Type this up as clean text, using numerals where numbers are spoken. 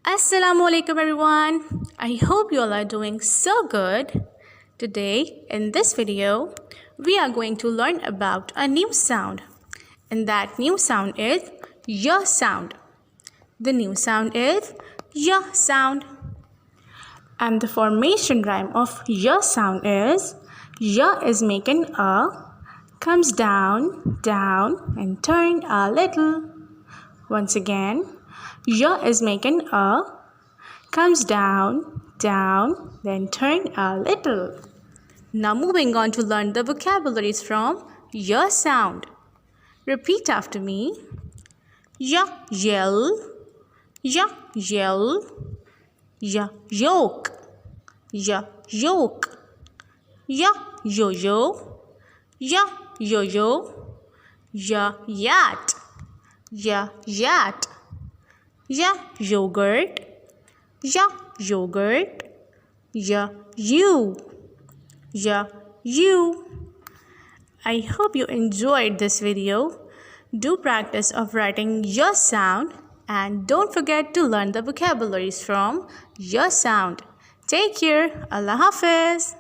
Assalamualaikum everyone. I hope you all are doing so good. Today in this video we are going to learn about a new sound, and that new sound is y sound. The new sound is y sound, and the formation rhyme of y sound is y is making a, comes down, down and turn a little. Once again, y is making a, comes down, down, then turn a little. Now moving on to learn the vocabularies from y sound. Repeat after me. Y yell, y yell, y yoke, y yoke, y yo-yo, y yo-yo, y yacht, y yacht, y yogurt, y yogurt, y you, y you. I hope you enjoyed this video. Do practice of writing y sound and don't forget to learn the vocabularies from y sound. Take care. Allah Hafiz.